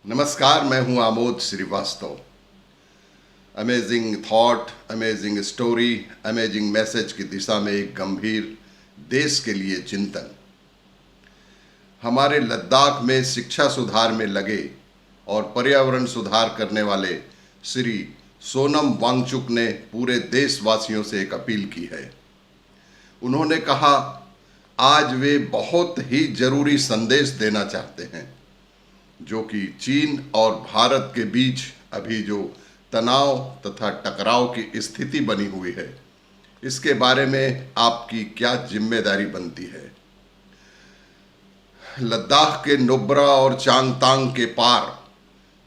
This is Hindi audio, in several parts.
नमस्कार, मैं हूं Amod Srivastava. Amazing thought, amazing story, amazing message की दिशा में एक गंभीर देश के लिए चिंतन। हमारे लद्दाख में शिक्षा सुधार में लगे और पर्यावरण सुधार करने वाले श्री सोनम वांगचुक ने पूरे देशवासियों से एक अपील की है। उन्होंने कहा, आज वे बहुत ही जरूरी संदेश देना चाहते हैं, जो कि चीन और भारत के बीच अभी जो तनाव तथा टकराव की स्थिति बनी हुई है, इसके बारे में आपकी क्या जिम्मेदारी बनती है। लद्दाख के नुब्रा और चांगतांग के पार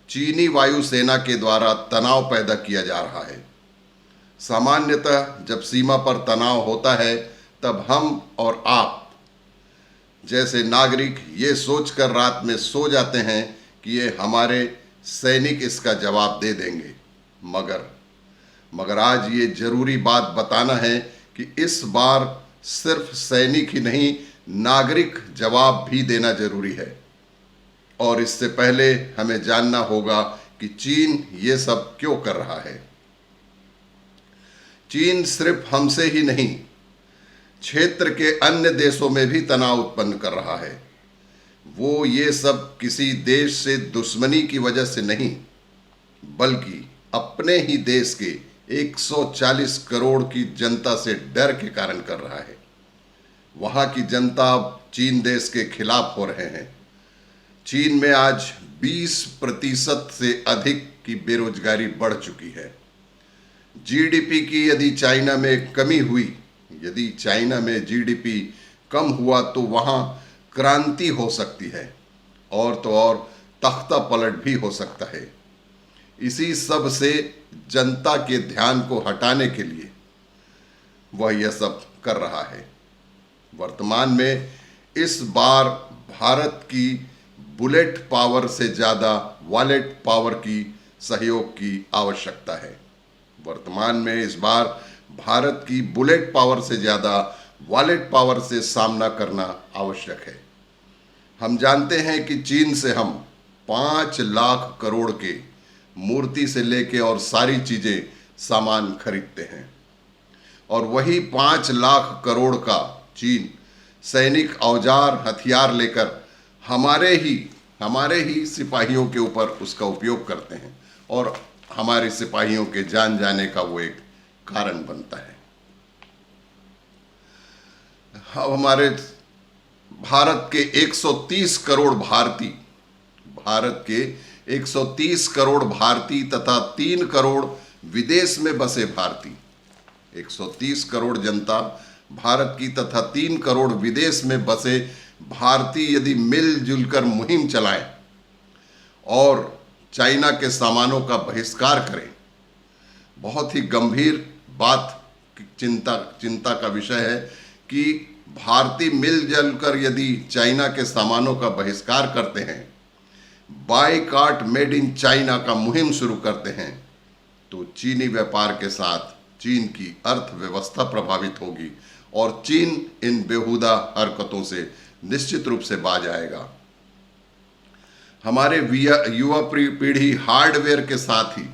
चीनी वायुसेना के द्वारा तनाव पैदा किया जा रहा है। सामान्यतः जब सीमा पर तनाव होता है, तब हम और आप जैसे नागरिक ये सोचकर रात में सो जाते हैं कि ये हमारे सैनिक इसका जवाब दे देंगे। मगर आज ये जरूरी बात बताना है कि इस बार सिर्फ सैनिक ही नहीं, नागरिक जवाब भी देना जरूरी है। और इससे पहले हमें जानना होगा कि चीन ये सब क्यों कर रहा है। चीन सिर्फ हमसे ही नहीं, क्षेत्र के अन्य देशों में भी तनाव उत्पन्न कर रहा है। वो ये सब किसी देश से दुश्मनी की वजह से नहीं, बल्कि अपने ही देश के 140 करोड़ की जनता से डर के कारण कर रहा है। वहाँ की जनता चीन देश के खिलाफ हो रहे हैं। चीन में आज 20% से अधिक की बेरोजगारी बढ़ चुकी है। जीडीपी की यदि चाइना में कमी हुई, यदि चाइना में जीडीपी कम हुआ, तो वहाँ क्रांति हो सकती है और तो और तख्ता पलट भी हो सकता है। इसी सब से जनता के ध्यान को हटाने के लिए वह यह सब कर रहा है। वर्तमान में इस बार भारत की बुलेट पावर से ज़्यादा वॉलेट पावर की सहयोग की आवश्यकता है। वर्तमान में इस बार भारत की बुलेट पावर से ज़्यादा वॉलेट पावर से सामना करना आवश्यक है। हम जानते हैं कि चीन से हम 5 लाख करोड़ के मूर्ति से लेके और सारी चीज़ें सामान खरीदते हैं, और वही 5 लाख करोड़ का चीन सैनिक औजार हथियार लेकर हमारे ही सिपाहियों के ऊपर उसका उपयोग करते हैं, और हमारे सिपाहियों के जान जाने का वो एक कारण बनता है। हमारे भारत के 130 करोड़ भारतीय तथा 3 करोड़ विदेश में बसे भारतीय, 130 करोड़ जनता भारत की तथा 3 करोड़ विदेश में बसे भारतीय यदि मिलजुल कर मुहिम चलाएं और चाइना के सामानों का बहिष्कार करें, बहुत ही गंभीर बात, चिंता का विषय है कि भारतीय मिलजुल कर यदि चाइना के सामानों का बहिष्कार करते हैं, बायकॉट मेड इन चाइना का मुहिम शुरू करते हैं, तो चीनी व्यापार के साथ चीन की अर्थव्यवस्था प्रभावित होगी और चीन इन बेहुदा हरकतों से निश्चित रूप से बाज आएगा। हमारे युवा पीढ़ी हार्डवेयर के साथ ही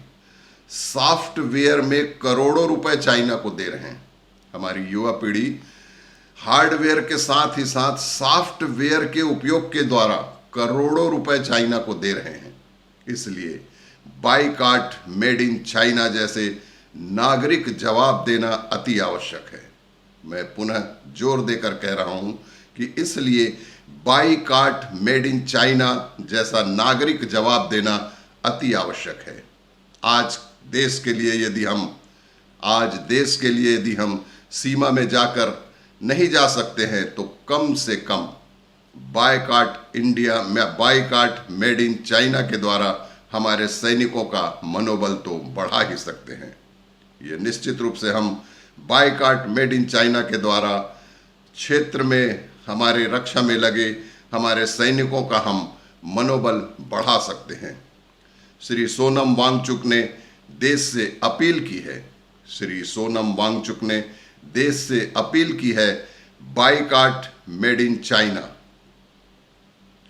सॉफ्टवेयर में करोड़ों रुपए चाइना को दे रहे हैं। हमारी युवा पीढ़ी हार्डवेयर के साथ ही साथ सॉफ्टवेयर के उपयोग के द्वारा करोड़ों रुपए चाइना को दे रहे हैं। इसलिए बायकॉट मेड इन चाइना जैसे नागरिक जवाब देना अति आवश्यक है। मैं पुनः जोर देकर कह रहा हूं कि इसलिए बायकॉट मेड इन चाइना जैसा नागरिक जवाब देना अति आवश्यक है। आज देश के लिए यदि हम सीमा में जाकर नहीं जा सकते हैं, तो कम से कम बायकॉट मेड इन चाइना के द्वारा हमारे सैनिकों का मनोबल तो बढ़ा ही सकते हैं। ये निश्चित रूप से हम बायकॉट मेड इन चाइना के द्वारा क्षेत्र में हमारे रक्षा में लगे हमारे सैनिकों का हम मनोबल बढ़ा सकते हैं। श्री सोनम वांगचुक ने देश से अपील की है, बायकॉट मेड इन चाइना,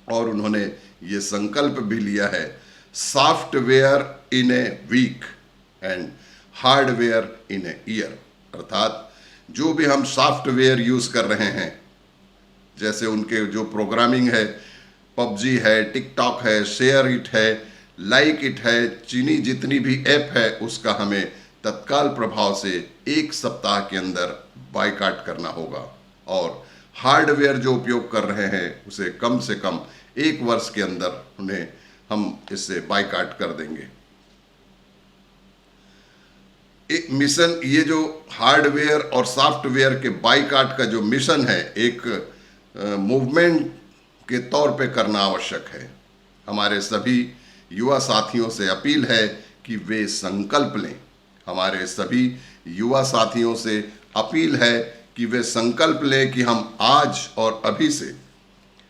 और उन्होंने ये संकल्प भी लिया है software in a week and hardware in a year. अर्थात जो भी हम सॉफ्टवेयर यूज कर रहे हैं, जैसे उनके जो प्रोग्रामिंग है, पबजी है, टिकटॉक है, शेयर इट है, लाइक इट है, चीनी जितनी भी ऐप है, उसका हमें तत्काल प्रभाव से 1 सप्ताह के अंदर बायकॉट करना होगा। और हार्डवेयर जो उपयोग कर रहे हैं उसे कम से कम 1 वर्ष के अंदर उन्हें हम इससे बायकॉट कर देंगे। एक मिशन, ये जो हार्डवेयर और सॉफ्टवेयर के बायकॉट का जो मिशन है, एक मूवमेंट के तौर पे करना आवश्यक है। हमारे सभी युवा साथियों से अपील है कि वे संकल्प लें। हमारे सभी युवा साथियों से अपील है कि वे संकल्प लें कि हम आज और अभी से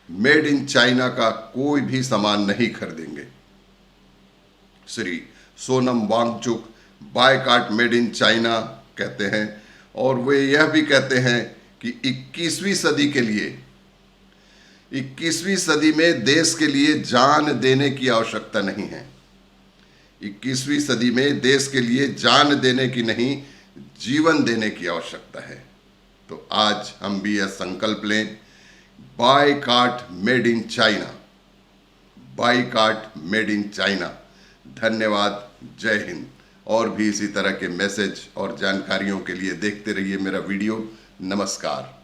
मेड इन चाइना का कोई भी सामान नहीं खरीदेंगे। Shri Sonam Wangchuk boycott made in China कहते हैं, और वे यह भी कहते हैं कि 21वीं सदी के लिए, 21वीं सदी में देश के लिए जान देने की आवश्यकता नहीं है। 21वीं सदी में देश के लिए जान देने की नहीं, जीवन देने की आवश्यकता है। तो आज हम भी यह संकल्प लें, boycott made in China, boycott made in China. धन्यवाद, जय हिंद। और भी इसी तरह के मैसेज और जानकारियों के लिए देखते रहिए मेरा वीडियो। नमस्कार।